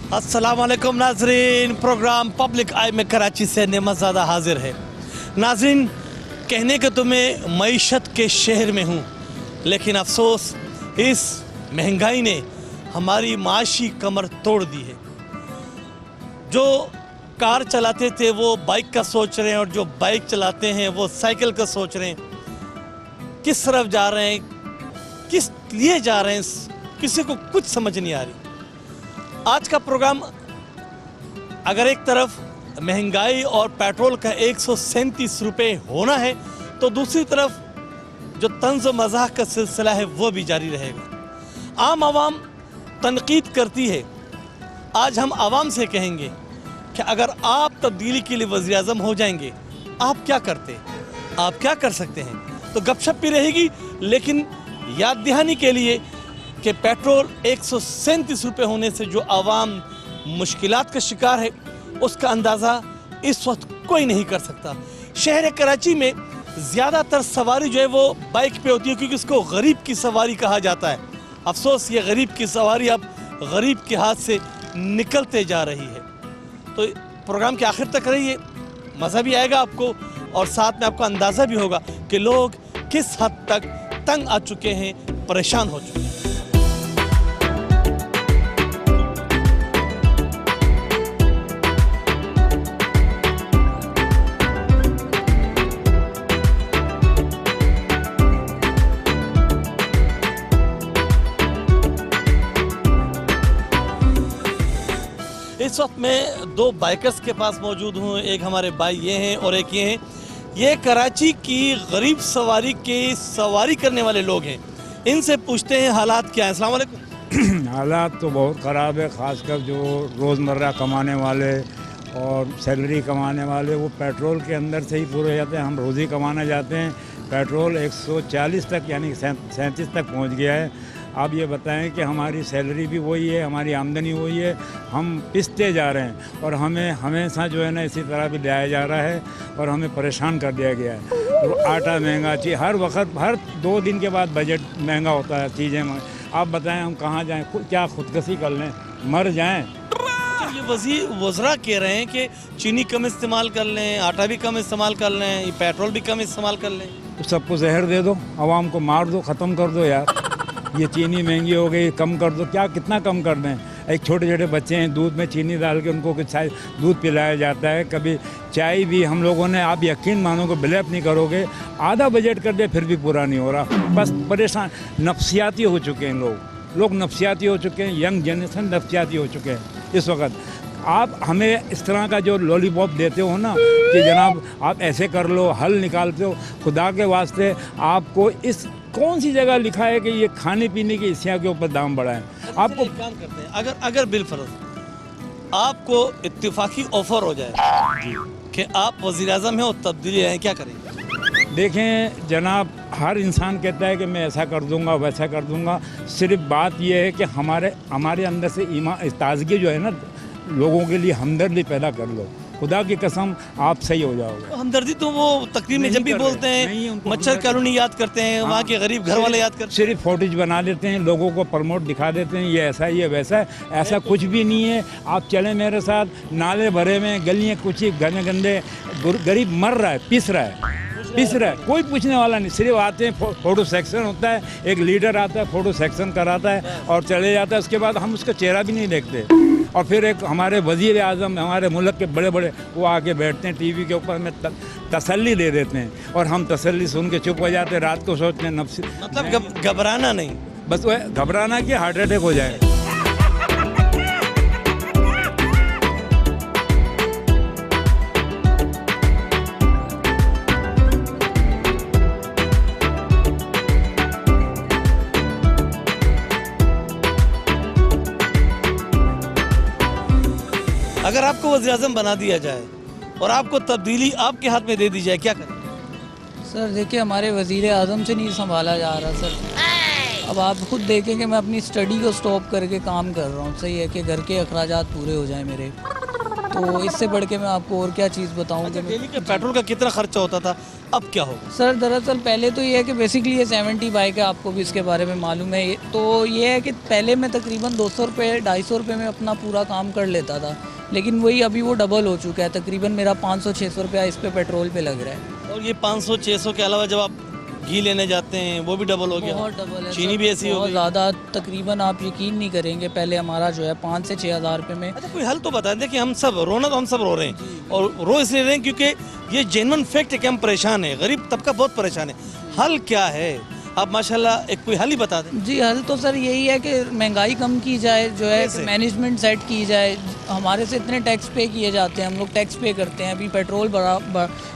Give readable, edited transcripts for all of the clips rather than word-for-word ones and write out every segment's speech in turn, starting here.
अस्सलाम वालेकुम नाजरीन, प्रोग्राम पब्लिक आई में कराची से नेमतज़ादा हाजिर है। नाजरीन, कहने के तो मैं मईशत के शहर में हूँ, लेकिन अफसोस इस महंगाई ने हमारी माशी कमर तोड़ दी है। जो कार चलाते थे वो बाइक का सोच रहे हैं, और जो बाइक चलाते हैं वो साइकिल का सोच रहे हैं। किस तरफ जा रहे हैं, किस लिए जा रहे हैं, किसी को कुछ समझ नहीं आ रही। आज का प्रोग्राम अगर एक तरफ महंगाई और पेट्रोल का 137 रुपये होना है, तो दूसरी तरफ जो तंज़ मज़ाक का सिलसिला है वो भी जारी रहेगा। आम आवाम तनकीद करती है। आज हम आवाम से कहेंगे कि अगर आप तब्दीली के लिए वज़ीर आज़म हो जाएंगे, आप क्या करते, आप क्या कर सकते हैं। तो गपशप भी रहेगी, लेकिन याद दहानी के लिए कि पेट्रोल 137 रुपये होने से जो आवाम मुश्किलात का शिकार है, उसका अंदाज़ा इस वक्त कोई नहीं कर सकता। शहर कराची में ज़्यादातर सवारी जो है वो बाइक पे होती है, क्योंकि उसको गरीब की सवारी कहा जाता है। अफसोस ये गरीब की सवारी अब गरीब के हाथ से निकलते जा रही है। तो प्रोग्राम के आखिर तक रहिए, मज़ा भी आएगा आपको, और साथ में आपको अंदाज़ा भी होगा कि लोग किस हद तक तंग आ चुके हैं, परेशान हो चुके हैं। इस वक्त मैं दो बाइकर्स के पास मौजूद हूँ। एक हमारे भाई ये हैं और एक ये हैं। ये कराची की गरीब सवारी के सवारी करने वाले लोग हैं। इनसे पूछते हैं हालात क्या हैं। अस्सलाम वालेकुम। हालात तो बहुत ख़राब है, ख़ासकर जो रोज़मर्रा कमाने वाले और सैलरी कमाने वाले, वो पेट्रोल के अंदर से ही पूरे हो जाते हैं। हम रोज़ी कमाना जाते हैं, पेट्रोल 140 तक यानी 37 तक पहुंच गया है। आप ये बताएं कि हमारी सैलरी भी वही है, हमारी आमदनी वही है, हम पिसते जा रहे हैं, और हमें हमेशा जो है ना इसी तरह भी लाया जा रहा है, और हमें परेशान कर दिया गया है। आटा महंगा, चीज़ हर वक्त, हर 2 दिन के बाद बजट महंगा होता है, चीज़ें। आप बताएं हम कहाँ जाएं, क्या खुदकशी कर लें, मर जाएं। ये वज़रा कह रहे हैं कि चीनी कम इस्तेमाल कर लें, आटा भी कम इस्तेमाल कर लें, पेट्रोल भी कम इस्तेमाल कर लें। तो सबको जहर दे दो, आवाम को मार दो, ख़त्म कर दो यार। ये चीनी महंगी हो गई, कम कर दो। क्या कितना कम कर दें। एक छोटे छोटे बच्चे हैं, दूध में चीनी डाल के उनको कुछ दूध पिलाया जाता है। कभी चाय भी हम लोगों ने, आप यकीन मानो को बिलीव नहीं करोगे, आधा बजट कर दे फिर भी पूरा नहीं हो रहा। बस परेशान, नफसियाती हो चुके हैं लोग नफसियाती हो चुके हैं। यंग जनरेशन नफसियाती हो चुके हैं इस वक्त। आप हमें इस तरह का जो लॉलीपॉप देते हो ना कि जनाब आप ऐसे कर लो, हल निकालते हो, खुदा के वास्ते आपको इस कौन सी जगह लिखा है कि ये खाने पीने की इशिया के ऊपर दाम बढ़ाएं। आपको एक काम करते हैं, अगर बिलफर्ज आपको इत्तेफाकी ऑफर हो जाए कि आप वज़ीर आज़म हैं और तब्दीली आए, क्या करेंगे? देखें जनाब, हर इंसान कहता है कि मैं ऐसा कर दूंगा, वैसा कर दूंगा। सिर्फ बात यह है कि हमारे अंदर से ईमान, ताजगी जो है ना, लोगों के लिए हमदर्दी पैदा कर लो। खुदा की कसम आप सही हो जाओगे। हमदर्दी तो वो तकरीर में जब भी बोलते हैं, मच्छर कॉलोनी याद करते हैं, वहाँ के गरीब घर वाले याद करते हैं। सिर्फ फोटेज बना देते हैं, लोगों को प्रमोट दिखा देते हैं, ये ऐसा है, ये वैसा है। ऐसा कुछ भी नहीं है। आप चलें मेरे साथ, नाले भरे में, गलियाँ कुची, गंदे गंदे, गरीब मर रहा है, पिस रहा है, कोई पूछने वाला नहीं। सिर्फ आते हैं, फ़ोटो सेक्शन होता है, एक लीडर आता है, फ़ोटो सेक्शन कराता है और चले जाता है। उसके बाद हम उसका चेहरा भी नहीं देखते। और फिर एक हमारे वज़ीर आज़म, हमारे मुल्क के बड़े बड़े, वो आके बैठते हैं टीवी के ऊपर, हमें तसल्ली दे देते हैं, और हम तसल्ली सुन के चुप हो जाते हैं। रात को सोचते हैं नफ्स, मतलब घबराना नहीं, बस वह घबराना कि हार्ट अटैक हो जाए। अगर आपको वज़ीर आज़म बना दिया जाए और आपको तब्दीली आपके हाथ में दे दी जाए, क्या करें? सर देखिए, हमारे वज़ीर आज़म से नहीं संभाला जा रहा सर। अब आप खुद देखें कि मैं अपनी स्टडी को स्टॉप करके काम कर रहा हूँ। सही है कि घर के अखराजात पूरे हो जाएं मेरे। तो इससे बढ़ के मैं आपको और क्या चीज़ बताऊँ कि डेली के पेट्रोल का कितना खर्चा होता था, अब क्या होगा? सर दरअसल पहले तो ये है कि बेसिकली ये 70 बाइक है, आपको भी इसके बारे में मालूम है। तो ये है कि पहले मैं तकरीबन 200 रुपये 250 रुपये में अपना पूरा काम कर लेता था, लेकिन वही अभी वो डबल हो चुका है। तकरीबन मेरा 500-600 रुपया इस पे पेट्रोल पे लग रहा है। और ये 500-600 के अलावा जब आप घी लेने जाते हैं वो भी डबल हो गया, बहुत डबल है चीनी सर, भी ऐसी हो बहुत गई। ज़्यादा। तकरीबन आप यकीन नहीं करेंगे, पहले हमारा जो है 5 से 6 हज़ार रुपये में। अच्छा, कोई हल तो बता दें कि हम सब रोना, तो हम सब रो रहे हैं और रो इसलिए रहे हैं क्योंकि ये जेन्युइन फैक्ट है कि हम परेशान हैं, गरीब तबका बहुत परेशान है। हल क्या है? आप माशाल्लाह एक कोई हल ही बता दें। जी हल तो सर यही है कि महंगाई कम की जाए, जो है कैसे? मैनेजमेंट सेट की जाए। हमारे से इतने टैक्स पे किए जाते हैं, हम लोग टैक्स पे करते हैं। अभी पेट्रोल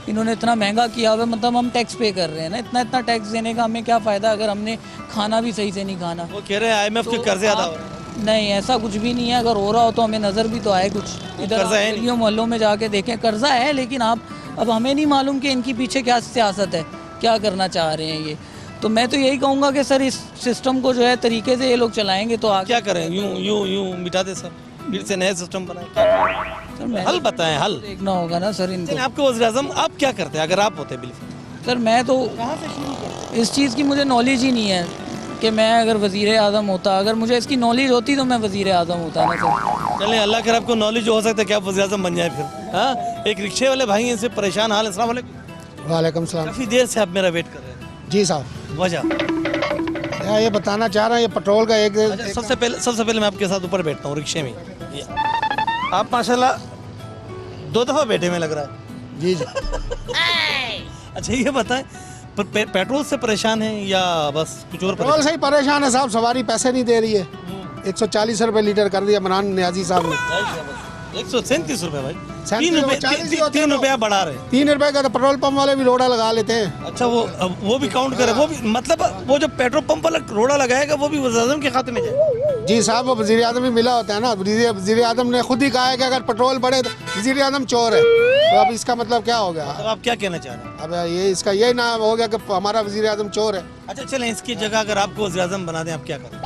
इन्होंने इतना महंगा किया हुआ है, मतलब हम टैक्स पे कर रहे हैं ना। इतना टैक्स देने का हमें क्या फ़ायदा अगर हमने खाना भी सही से नहीं खाना। वो कह रहे हैं IMF के तो कर्जे अदा हो आप- रहे हैं। नहीं, ऐसा कुछ भी नहीं है। अगर हो रहा हो तो हमें नज़र भी तो आए कुछ। इधर कर्जा है नहीं। गलियों मोहल्लों में जाके देखें, कर्जा है, लेकिन आप अब हमें नहीं मालूम कि इनकी पीछे क्या सियासत है, क्या करना चाह रहे हैं ये। तो मैं तो यही कहूँगा कि सर इस सिस्टम को जो है तरीके से ये लोग चलाएंगे तो आगे क्या करें? यूं मिटा दे सर, फिर से नया सिस्टम बनाए, क्या करें? सर मैं हल बताएं, हल। देखना होगा ना सर इनको। लेकिन आपके वज़ीर आज़म आप क्या करते हैं अगर आप होते? बिल्कुल सर मैं तो कहाँ से शुरू करते? इस चीज़ की मुझे नॉलेज ही नहीं है कि मैं अगर वज़ीर आज़म होता, अगर मुझे इसकी नॉलेज होती तो मैं वज़ीर आज़म होता ना सर। चलें, अल्लाह करे आपको नॉलेज हो सकता है कि आप वज़ीर आज़म बन जाए फिर। हाँ, एक रिक्शे वाले भाई हैं, इनसे परेशान हाल। अस्सलाम वालेकुम। वालेकुम सलाम। काफ़ी देर से आप मेरा वेट कर रहे हैं, जी साहब, वजह? ये बताना चाह रहा हूँ, ये पेट्रोल का अच्छा, सबसे पहले मैं आपके साथ ऊपर बैठता हूँ रिक्शे में। ये आप माशाल्लाह 2 दफ़ा बैठे में लग रहा है। जी जी अच्छा ये बताएं, पेट्रोल से परेशान हैं या बस कुछ और पेट्रोल से ही परेशान है साहब, सवारी पैसे नहीं दे रही है। 140 रुपये लीटर कर दिया इमरान न्याजी साहब ने। 137 रुपये भाई, 37 तीन रुपया बढ़ा रहे। 3 रुपए का तो पेट्रोल पंप वाले भी लोड़ा लगा लेते हैं। अच्छा, वो भी काउंट करें, वो भी मतलब वो जो पेट्रोल पंप वाला रोड़ा लगाएगा वो भी वज़ीर आज़म के खाते में जाए? जी साहब, वो वज़ीर आज़म ही मिला होता है ना। वज़ीर आज़म ने खुद ही कहा है कि अगर पेट्रोल बढ़े तो वज़ीर आज़म चोर है। तो अब इसका मतलब क्या हो गया? तो आप क्या कहना चाह रहे हैं? अब ये इसका यही नाम हो गया कि हमारा वज़ीर आज़म चोर है। अच्छा चलें, इसकी जगह अगर आपको वज़ीर आज़म बना दें, आप क्या करें?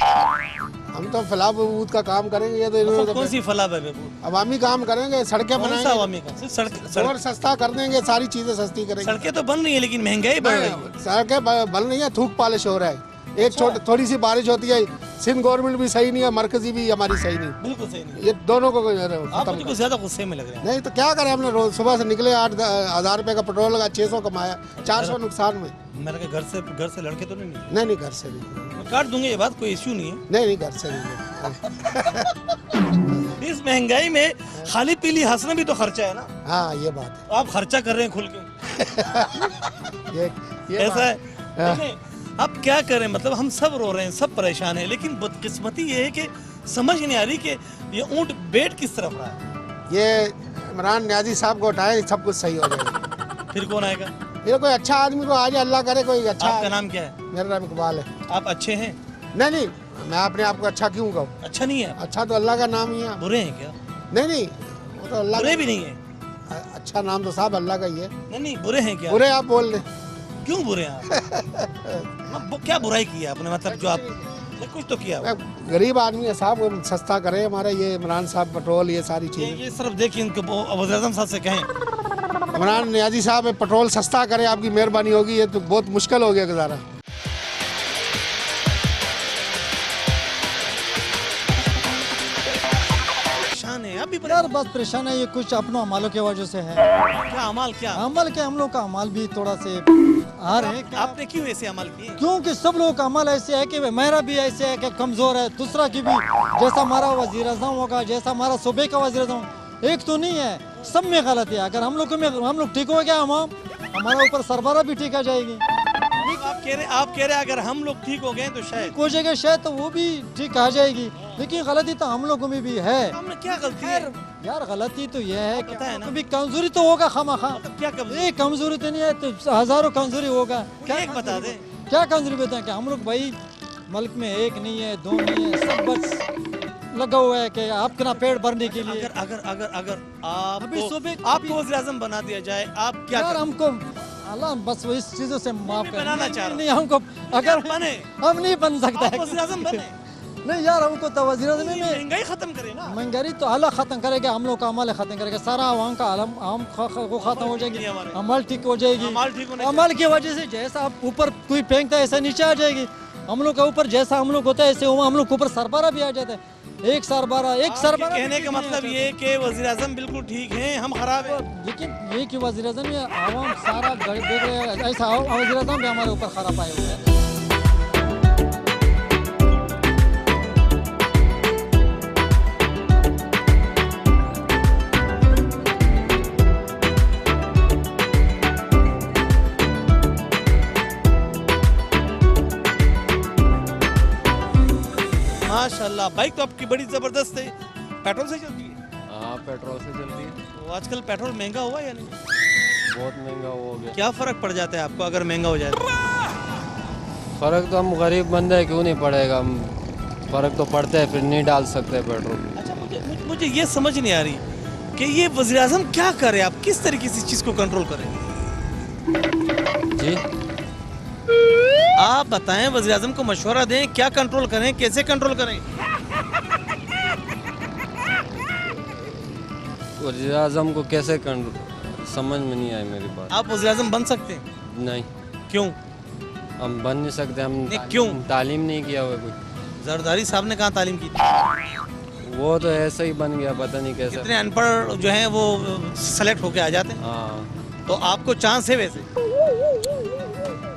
हम तो फलाह बहबूद का काम करेंगे। ये तो मतलब इन्होंने कौन सी फलाह बहबूद? अवामी काम करेंगे, सड़कें कौन सा बनाएंगे अवामी का? सिर्फ और सस्ता कर देंगे, सारी चीज़ें सस्ती करेंगे। सड़कें तो बन रही है लेकिन महंगाई बढ़ रही है। सड़कें बन रही है, थूक पालिश हो रहा है। एक थोड़ी सी बारिश होती है, सिंध गवर्नमेंट भी सही नहीं है, मरकजी भी हमारी सही नहीं। बिल्कुल सही नहीं। ये दोनों को आप खत्म मुझे कुछ ज्यादा गुस्से में लग रहे हैं। नहीं तो क्या करें, हमने रोज सुबह से निकले 8,000 रुपये का पेट्रोल लगा, 600 कमाया, 400 नुकसान में। मैंने कहा घर से लड़के तो नहीं निकले? नहीं घर से नहीं, मैं काट दूंगा, ये बात कोई इश्यू नहीं है। नहीं घर से नहीं। इस महंगाई में खाली पीली हंसना भी तो खर्चा है ना। हाँ ये बात आप खर्चा कर रहे हैं खुल के, है। ये ऐसा है। हाँ। देखें, अब क्या करें, मतलब हम सब रो रहे हैं, सब परेशान हैं, लेकिन बदकिस्मती ये है कि समझ नहीं आ रही कि ये ऊँट बैठ किस तरफ रहा है। ये इमरान न्याजी साहब को उठाए, सब कुछ सही हो जाएगा। फिर कौन आएगा? ये कोई अच्छा आदमी को आ जाए, अल्लाह करे कोई अच्छा। आपका नाम क्या है? मेरा नाम इकबाल है। आप अच्छे हैं? नहीं, मैं अपने आप को अच्छा क्यों कहूँ? अच्छा नहीं है? अच्छा तो अल्लाह का नाम ही है। बुरे हैं क्या? नहीं वो तो अल्लाह बुरे भी नहीं है? अच्छा नाम तो साहब अल्लाह का ही है। नहीं बुरे हैं क्या? बुरे आप बोल रहे। क्यों बुरे हैं आप? क्या बुराई की है आपने, मतलब जो आप कुछ तो किया? गरीब आदमी है साहब, वो सस्ता करे हमारा ये इमरान साहब, पेट्रोल ये सारी चीज़ें। ये सिर्फ देखिए, इनको वज़ीर आज़म साहब से कहें इमरान न्याजी साहब पेट्रोल सस्ता करे, आपकी मेहरबानी होगी। ये तो बहुत मुश्किल हो गया गुजारा। परेशान है अभी? यार बस परेशान है, ये कुछ अपनों अमालों की वजह से है। क्या अमाल? क्या अमल के हम लोग का अमाल भी थोड़ा से आ रहे हैं। आपने क्यों ऐसे अमल किए? क्योंकि सब लोगों का अमल ऐसे है कि मेरा भी ऐसे है कि कमज़ोर है, दूसरा की भी। जैसा हमारा वज़ीर आज़म होगा, जैसा हमारा सूबे का वज़ीर आज़म, एक तो नहीं है, सब में गलत है। अगर हम लोग ठीक हो गया, हमारा ऊपर सरबराह भी ठीक आ जाएगी। आप कह रहे अगर हम लोग ठीक हो गए तो शायद हो जाएगा, शायद तो वो भी ठीक आ जाएगी। लेकिन गलती तो हम लोगों में भी है। हमने क्या गलती है? यार गलती तो यह है कि पता है ना? कभी कमजोरी तो होगा, खामा क्या कमजोरी? एक कमजोरी तो नहीं है, तो हजारों कमजोरी होगा। एक बता दे। क्या कमजोरी बताएं कि हम लोग भाई मुल्क में एक नहीं है, दो नहीं है, सब बस लगा हुआ है कि आपका पेट भरने के लिए। अगर अभी सुबह आपको वज़ीर आज़म बना दिया जाए, आप क्या यार करें? हमको अल्लाह बस वो इस चीजों से माफ कर। बनाना चाह रहा हूं। नहीं हमको, अगर बने, हम नहीं बन सकता आप है। वज़ीर आज़म बने। नहीं यार हमको तो वज़ीर आज़म ये में महंगाई खत्म करे ना। महंगाई तो अल्लाह ख़त्म करेगा, हम लोग का अमल खत्म करेगा, सारा आवाम का आम को ख़त्म हो जाएगी, हमारे। अमल ठीक हो जाएगी। अमल ठीक होने अमल की वजह से जैसा आप ऊपर कोई फेंकता है ऐसा नीचे आ जाएगी। हम लोग का ऊपर जैसा हम लोग होता है ऐसे हम लोग के ऊपर सरबरा भी आ जाता है। एक सरबरा आपके कहने का मतलब ये कि वज़ीर आज़म बिल्कुल ठीक हैं, हम खराब हैं। लेकिन ये कि वज़ीर आज़म ये आवाम सारा देख रहे हैं, ऐसा वज़ीर आज़म भी हमारे ऊपर खराब आए हुए हैं। माशाल्लाह, बाइक तो आपकी बड़ी ज़बरदस्त है। पेट्रोल से चलती है? हाँ पेट्रोल से चलती है। तो आजकल पेट्रोल महंगा हुआ या नहीं? बहुत महंगा हो गया। क्या फ़र्क पड़ जाता है आपको अगर महंगा हो जाए तो? फ़र्क तो हम गरीब बंदे हैं, क्यों नहीं पड़ेगा, हम फ़र्क तो पड़ता है, फिर नहीं डाल सकते पेट्रोल। अच्छा, मुझे ये समझ नहीं आ रही कि ये वज़ीर आज़म क्या करे, आप किस तरीके से इस चीज़ को कंट्रोल करें? जी आप बताएं, वज़ीर आज़म को मशवरा दें, क्या कंट्रोल करें, कैसे कंट्रोल करें? वज़ीर आज़म को कैसे समझ में नहीं आई मेरी बात। आप वज़ीर आज़म बन सकते हैं? नहीं, क्यों? हम बन नहीं सकते, हम नहीं, क्यों? तालीम नहीं किया हुआ कोई। जरदारी साहब ने कहाँ तालीम की थी? वो तो ऐसे ही बन गया, पता नहीं कैसे। कितने अनपढ़ जो हैं वो सेलेक्ट होके आ जाते हैं। हाँ, तो आपको चांस है वैसे?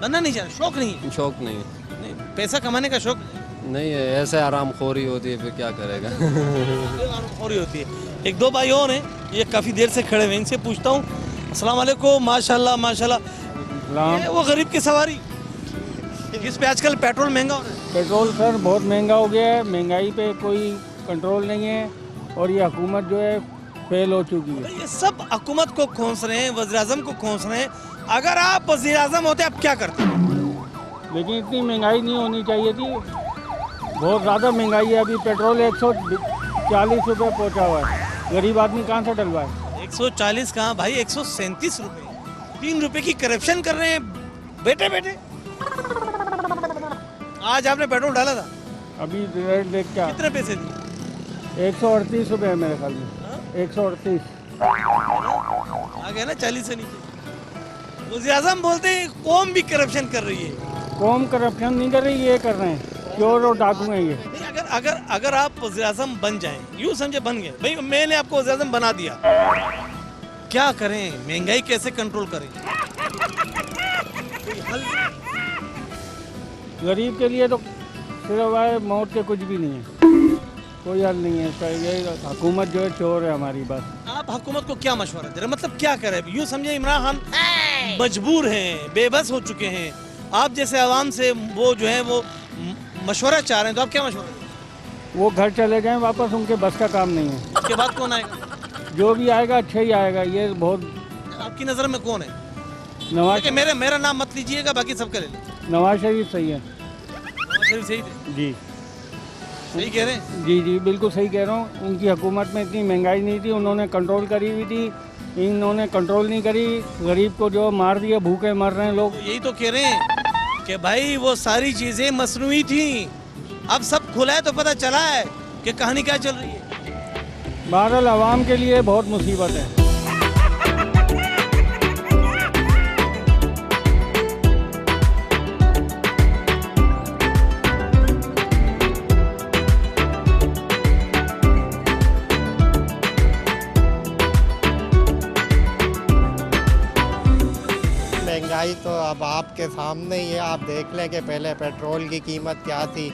बनना नहीं चाहते, शौक नहीं है? शौक नहीं नहीं, पैसा कमाने का शौक नहीं है, ऐसे आराम खोरी होती है, फिर क्या करेगा। हो रही होती है। एक दो भाई और हैं, ये काफ़ी देर से खड़े हुए हैं, इनसे पूछता हूँ। अस्सलाम वालेकुम, माशाल्लाह माशाल्लाह। ये वो गरीब की सवारी जिस पे आजकल पेट्रोल महंगा हो रहा है। पेट्रोल सर बहुत महंगा हो गया है, महंगाई पे कोई कंट्रोल नहीं है और ये हुकूमत जो है फेल हो चुकी है। ये सब हुकूमत को खोस रहे हैं, वज़ीर आज़म को खोस रहे हैं। अगर आप वज़ीर आज़म होते आप क्या करते? लेकिन इतनी महंगाई नहीं होनी चाहिए थी, बहुत ज़्यादा महंगाई है। अभी पेट्रोल 140 रुपये पहुँचा हुआ है, गरीब आदमी कहाँ से डलवाए? 140 कहाँ भाई, 137 रुपये। 3 रुपये की करप्शन कर रहे हैं बेटे बेटे। आज आपने पेट्रोल डाला था, अभी रेट देख क्या कितने पैसे दिए? 138 रुपये है मेरे ख्याल में, 138। आ गया ना 40 से नीचे। वज़ीर आज़म बोलते हैं कौम भी करप्शन कर रही है। कौम करप्शन नहीं कर रही, ये कर रहे हैं, चोर और डाकू हैं ये। नहीं, अगर आप वज़ीर आज़म बन जाएं, यूँ समझे बन गए भाई, मैंने आपको वज़ीर आज़म बना दिया, क्या करें, महंगाई कैसे कंट्रोल करें? कोई हल? गरीब के लिए तो सिर्फ आए मौत के कुछ भी नहीं है, कोई हल नहीं है इसका। ये हुकूमत जो है चोर है हमारी बस। आप हुकूमत को क्या मशवरा दे रहे हैं? मतलब क्या करें? यूँ समझे इमरान खान मजबूर हैं, बेबस हो चुके हैं, आप जैसे आवाम से वो जो है वो मशवरा चाह रहे हैं, तो आप क्या मशवरा दें? वो घर चले जाएं वापस, उनके बस का काम नहीं है। उसके बाद कौन आएगा? जो भी आएगा अच्छा ही आएगा। ये बहुत आपकी नज़र में कौन है? नवाज देखिए, मेरा नाम मत लीजिएगा, बाकी सबका ले लीजिए। नवाज शरीफ सही है। नवाज शरीफ सही थे? जी सही कह रहे हैं। जी जी बिल्कुल सही कह रहा हूँ। उनकी हुकूमत में इतनी महंगाई नहीं थी, उन्होंने कंट्रोल करी हुई थी, इन्होंने कंट्रोल नहीं करी। गरीब को जो मार दिया, भूखे मर रहे हैं लोग। तो यही तो कह रहे हैं कि भाई वो सारी चीज़ें मसनूई थी, अब सब खुला है तो पता चला है कि कहानी क्या चल रही है। बहरहाल आवाम के लिए बहुत मुसीबत है। महंगाई तो अब आपके सामने ही है। आप देख लें कि पहले पेट्रोल की कीमत क्या थी।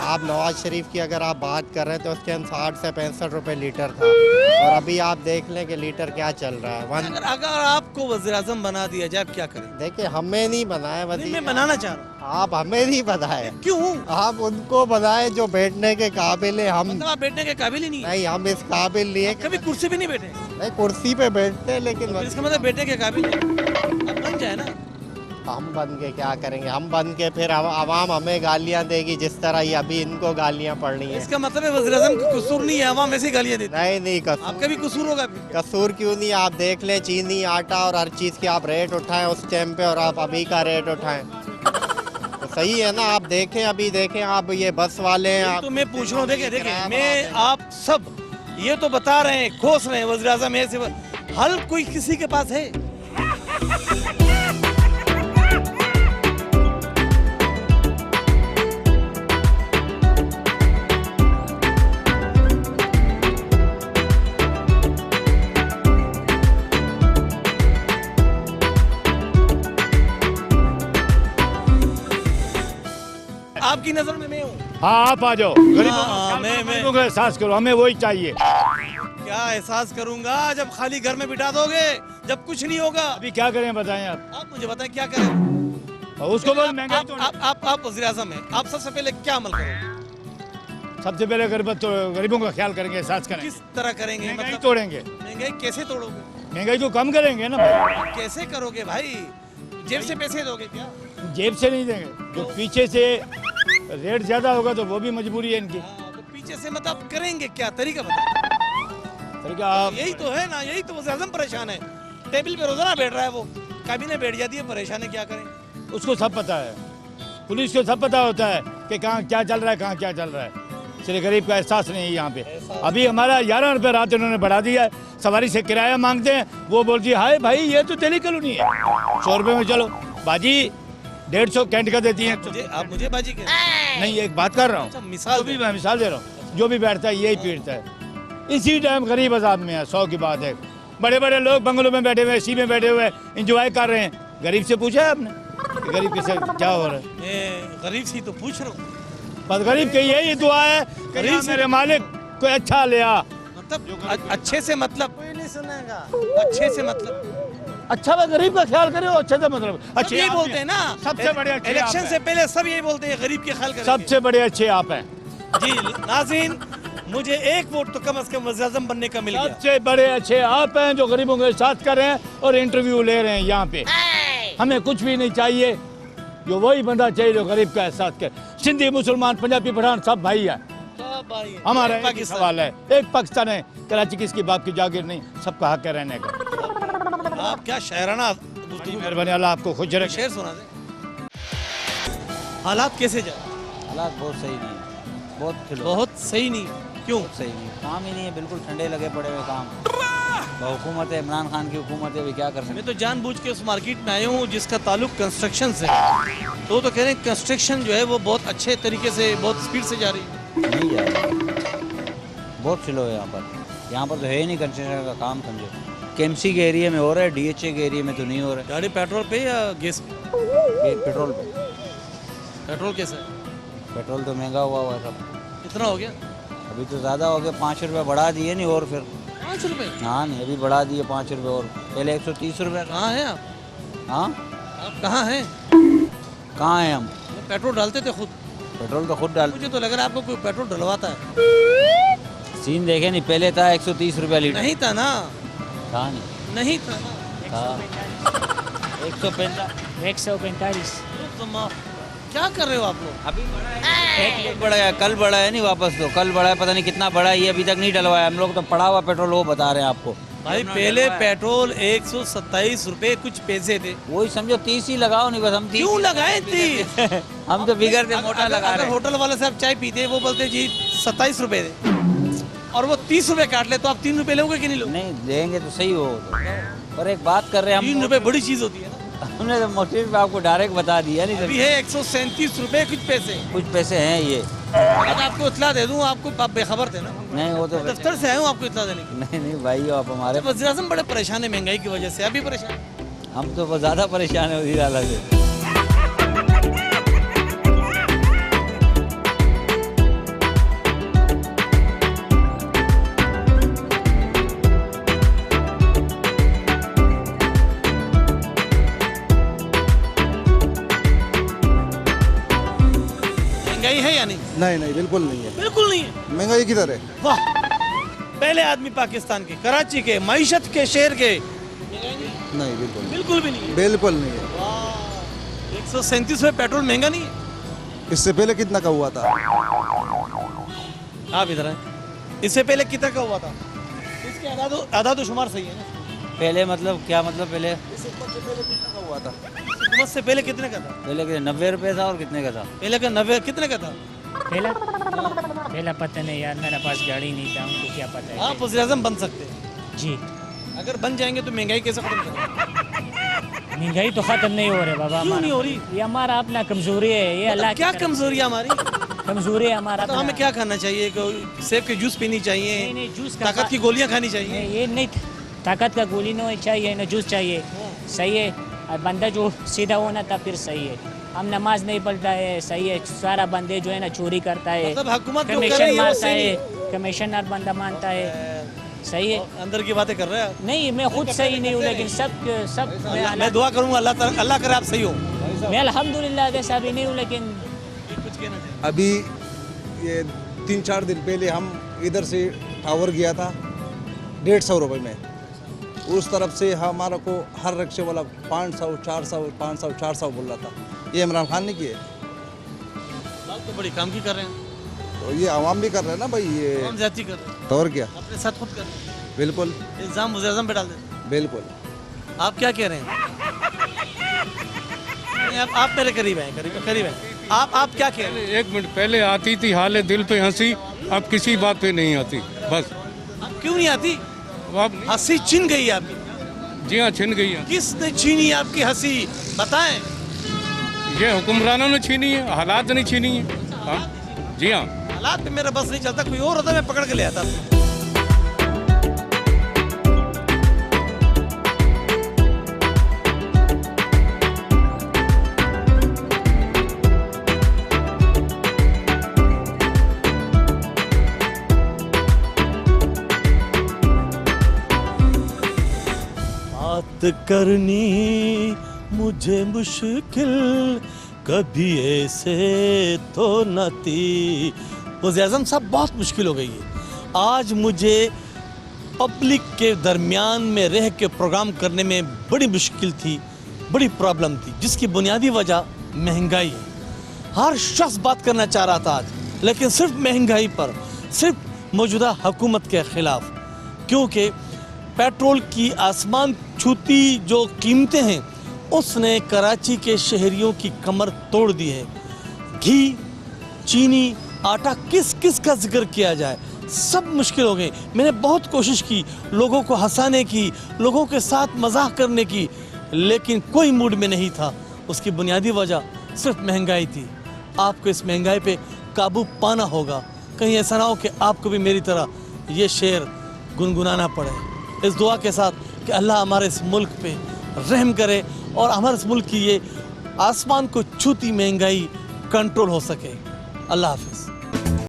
आप नवाज शरीफ की अगर आप बात कर रहे हैं तो उस टाइम 60 से 65 रुपये लीटर था, और अभी आप देख लें कि लीटर क्या चल रहा है। अगर आपको वज़ीर आज़म बना दिया जाए, आप क्या करें? देखिए, हमें नहीं बनाए नहीं, वज़ीर, मैं बनाना चाह रहा हूँ। आप हमें नहीं बनाए। क्यों? आप उनको बनाए जो बैठने के काबिल है। हम मतलब आप बैठने के काबिल ही नहीं है? नहीं, हम इस काबिल नहीं है। कभी कुर्सी पे नहीं बैठे? नहीं, कुर्सी पे बैठते हैं, लेकिन इसका मतलब बैठने के काबिल है। अब बन जाए ना। हम बन के क्या करेंगे? हम बन के फिर आवाम हमें गालियां देगी, जिस तरह ये अभी इनको गालियां पड़नी है। इसका मतलब है वज़ीर आज़म का कसूर नहीं है, आवाम ऐसी गालियां देती है। नहीं, आपका भी कसूर होगा फिर। कसूर क्यों नहीं? आप देख लें, चीनी, आटा और हर चीज़ के आप रेट उठाएं उस टाइम पे, और आप अभी का रेट उठाएं, सही है ना, आप देखें, अभी देखें आप, ये बस वाले हैं आप, तो मैं पूछ रहा हूँ, देखिए मैं आप सब ये तो बता रहे हैं, खोस रहे हैं वज़ीर आज़म ऐसे, हल कोई किसी के पास है? आपकी नजर में मैं हूँ। हाँ आप आ जाओ, गरीबों का एहसास करो, हमें वही चाहिए। क्या एहसास करूंगा जब खाली घर में बिठा दोगे, जब कुछ नहीं होगा? अभी क्या करें बताएं आप? आप मुझे बताएं क्या करें? और उसको बोल महंगाई तो आप वज़ीर आज़म हैं, आप सबसे पहले क्या अमल करोगे? सबसे पहले गरीबों का ख्याल करेंगे, एहसास करेंगे। किस तरह करेंगे? महंगाई मतलब तोड़ेंगे, महंगाई कैसे तोड़ोगे? महंगाई को कम करेंगे ना भाई। कैसे करोगे भाई? जेब से पैसे दोगे क्या? जेब से नहीं देंगे, जो पीछे से रेट ज्यादा होगा तो वो भी मजबूरी है इनकी। तो पीछे से मतलब करेंगे क्या? तरीका बताओ। तरीका आप यही तो है ना, यही तो वज़ीर आज़म परेशान है। टेबल पे रोजाना बैठ रहा है वो, काबीने बैठ जाती है, परेशान है, क्या करें? उसको सब पता है, पुलिस को सब पता होता है कि कहाँ क्या चल रहा है, कहाँ क्या चल रहा है। सिर्फ गरीब का एहसास नहीं है यहाँ पे। अभी हमारा 11 रुपये रात उन्होंने बढ़ा दिया है, सवारी से किराया मांगते हैं, वो बोलती है हाय भाई ये तो दिल्ली कॉलोनी है, 100 रुपये में चलो। बाजी 150 कैंट का देती है। आप मुझे बाजी कह नहीं, एक बात कर रहा अच्छा, हूँ, मिसाल भी मैं मिसाल दे रहा हूँ, जो भी बैठता है यही पीटता है। इसी टाइम गरीब आजाद में है, 100 की बात है। बड़े बड़े लोग बंगलों में बैठे हुए, एसी में बैठे हुए इंजॉय कर रहे हैं। गरीब से पूछा है आपने कि गरीब के साथ क्या हो रहा है? मैं गरीब से तो पूछ रहा हूँ। बस गरीब की यही दुआ है, गरीब मेरे मालिक कोई अच्छा ले आ। मतलब अच्छे से मतलब कोई नहीं सुनेगा। अच्छे से मतलब अच्छा मैं गरीब का ख्याल करे, अच्छे से मतलब अच्छे यही बोलते हैं ना, सबसे बड़े अच्छे इलेक्शन आप से पहले सब यही बोलते हैं गरीब के ख्याल करेंगे। सबसे बड़े अच्छे आप हैं जी नाज़रीन, मुझे एक वोट तो कम से कम वज़ीर आज़म बनने का मिल गया। सबसे बड़े अच्छे आप हैं जो गरीबों के साथ कर रहे हैं और इंटरव्यू ले रहे हैं यहाँ पे। हमें कुछ भी नहीं चाहिए, जो वही बंदा चाहिए जो गरीब का एहसास करे। सिंधी, मुसलमान, पंजाबी, पठान सब भाई है, हमारा एक ही सवाल है, एक पाकिस्तान है, कराची किसकी बाप की जागीर नहीं, सबका हक है रहने का। आप क्या शायराना मेहरबानी, अल्लाह आपको खुश रखे। शेर सुना दे। हालात कैसे जाए? हालात बहुत सही नहीं है, बहुत सही नहीं। क्यों सही नहीं? काम ही नहीं है, बिल्कुल ठंडे लगे पड़े हुए काम। हुकूमत है, इमरान खान की हुकूमत है, अभी क्या कर सकते? मैं तो जानबूझ के उस मार्केट में आया हूँ जिसका ताल्लुक कंस्ट्रक्शन से, तो कह रहे हैं कंस्ट्रक्शन जो है वो बहुत अच्छे तरीके से, बहुत स्पीड से जा रही है। नहीं जा रहा, बहुत स्लो है यहाँ पर तो है ही नहीं कंस्ट्रक्शन का काम। समझो केएमसी के एरिया में हो रहा है, डीएचए के एरिया में तो नहीं हो रहा है। गाड़ी पेट्रोल पे या गैस पे? पेट्रोल पे। पेट्रोल कैसा है? पेट्रोल तो महंगा हुआ है सब। कितना हो गया? अभी तो ज़्यादा हो गया, 5 रुपये बढ़ा दिए नहीं, और फिर 5 रुपये? हाँ नहीं, अभी बढ़ा दिए 5 रुपये और, पहले 130 रुपये। कहाँ हैं आप? हाँ आप कहाँ हैं? कहाँ हैं हम? पेट्रोल डालते थे खुद? पेट्रोल तो खुद डाल। मुझे तो लग रहा है आपको कोई पेट्रोल डलवाता है। सीन देखे नहीं, पहले था 130 रुपये लीटर। नहीं था ना? था नहीं, नहीं था ना? 145। क्या कर रहे हो आप लोग? अभी बढ़ा है, कल बढ़ा है, नहीं वापस, तो कल बढ़ा है, पता नहीं कितना बढ़ा है, ये अभी तक नहीं डलवाया हम लोग। तो पड़ा हुआ पेट्रोल वो बता रहे हैं आपको। भाई पहले पेट्रोल 127 रुपए कुछ पैसे थे, वही समझो 30 ही लगाओ, नहीं बस हम 30 क्यों लगाए 30? हम तो बिगड़ से मोटा लगा रहे हैं। होटल वाले से आप चाय पीते वो बोलते जी 27 रुपए दे, और वो 30 रुपए काट ले, तो आप 3 रुपए लोगे कि नहीं लोगे? नहीं देंगे तो सही हो, पर एक बात कर रहे हैं हम, 3 रुपए बड़ी चीज होती है ना। हमने तो मोटिव आपको डायरेक्ट बता दिया। नहीं अभी है 137 रुपए कुछ पैसे, कुछ पैसे हैं ये। अगर आपको इतला दे दूं, आपको आप बेखबर थे ना? नहीं वो तो दफ्तर से आया हूँ आपको इतला देने की। नहीं भाई, आप हमारे वज़ीर आज़म बड़े परेशान है महंगाई की वजह से, अभी परेशान? हम तो बहुत ज़्यादा परेशान है वज़ीर आला से। महंगाई है या नहीं? नहीं बिल्कुल नहीं है, बिल्कुल नहीं है। महंगाई किधर है? वाह, पहले आदमी पाकिस्तान के, कराची के, मईशत के शहर के। नहीं बिल्कुल बिल्कुल भी नहीं है। बिल्कुल नहीं है। 137 रुपए पेट्रोल महंगा नहीं है? इससे पहले कितना का हुआ था? आप इधर आए, इससे पहले कितना का हुआ था? इसके आधा तो शुमार सही है ना? पहले मतलब क्या मतलब? पहले इससे पहले कितना का हुआ था? हुकूमत से पहले कितने का था? पहले के 90 रुपये था और कितने का था? पहले का 90 कितने का था? पहला पता नहीं यार, मेरे पास गाड़ी नहीं था, उनको क्या पता है। आप वज़ीर आज़म बन सकते हैं जी। अगर बन जाएंगे तो महंगाई कैसे खत्म करेंगे? महंगाई तो ख़त्म नहीं हो रही बाबा। क्यों नहीं हो रही? ये हमारा अपना कमजोरी है, ये अल्लाह क्या कमजोरी है हमारी? कमजोरी है हमारा। तो हमें क्या खाना चाहिए? सेब के जूस पीनी चाहिए, नहीं, जूस ताकत की गोलियां खानी चाहिए। नहीं, ये नहीं, ताकत का गोली नहीं चाहिए, ना जूस चाहिए। सही है, और बंदा जो सीधा होना था फिर सही है। हम नमाज नहीं पढ़ता है, सही है। सारा बंदे जो है ना चोरी करता है, मतलब हुकूमत जो कर कमीशन रही है वो मारता सही है, कमिश्नर बंदा मानता है। सही है, अंदर की बातें कर रहे हैं। नहीं मैं खुद सही नहीं हूँ, लेकिन सब मैं दुआ करूंगा अल्लाह करे आप सही हो। मैं अल्हम्दुलिल्लाह वैसा भी नहीं हूँ, लेकिन अभी ये 3-4 दिन पहले हम इधर से टावर गया था 150 रुपये में। उस तरफ से हमारा को हर रिक्शे वाला 500, 400, 500, 400 बोल रहा था। ये इमरान खान ने किए, बात तो बड़ी काम की कर रहे हैं। तो ये आवाम भी कर रहे हैं ना भाई, ये हम ज्यादती कर रहे हैं, तो और क्या। अपने साथ खुद कर रहे हैं। बिल्कुल इल्जाम वज़ीर आज़म पे डाल देते हैं। बिल्कुल। आप क्या कह रहे हैं? नहीं, आप मेरे करीब हैं, करीब हैं। आप क्या कह रहे हैं? 1 मिनट पहले आती थी हाले दिल पे हंसी, अब किसी बात पे नहीं आती। बस अब क्यों नहीं आती? अब हंसी छिन गई है आपकी। जी हाँ, छिन गई है। किसने छीनी आपकी हंसी बताएं? ये हुक्मरानों ने छीनी है, हालात ने छीनी है। हाँ जी हाँ। हालात में मेरा बस नहीं चलता, कोई और होता मैं पकड़ के ले आता। बात करनी मुझे मुश्किल कभी ऐसे तो न थी। वज़ीर आज़म साहब बहुत मुश्किल हो गई है। आज मुझे पब्लिक के दरमियान में रह के प्रोग्राम करने में बड़ी मुश्किल थी, बड़ी प्रॉब्लम थी, जिसकी बुनियादी वजह महंगाई है। हर शख्स बात करना चाह रहा था आज, लेकिन सिर्फ महंगाई पर, सिर्फ मौजूदा हुकूमत के ख़िलाफ़। क्योंकि पेट्रोल की आसमान छूती जो कीमतें हैं, उसने कराची के शहरियों की कमर तोड़ दी है। घी, चीनी, आटा, किस किस का जिक्र किया जाए, सब मुश्किल हो गए। मैंने बहुत कोशिश की लोगों को हंसाने की, लोगों के साथ मजाक करने की, लेकिन कोई मूड में नहीं था। उसकी बुनियादी वजह सिर्फ महंगाई थी। आपको इस महंगाई पे काबू पाना होगा। कहीं ऐसा ना हो कि आपको भी मेरी तरह ये शेर गुनगुनाना पड़े। इस दुआ के साथ कि अल्लाह हमारे इस मुल्क पे रहम करे और हमारे इस मुल्क की ये आसमान को छूती महंगाई कंट्रोल हो सके। अल्लाह हाफिज़।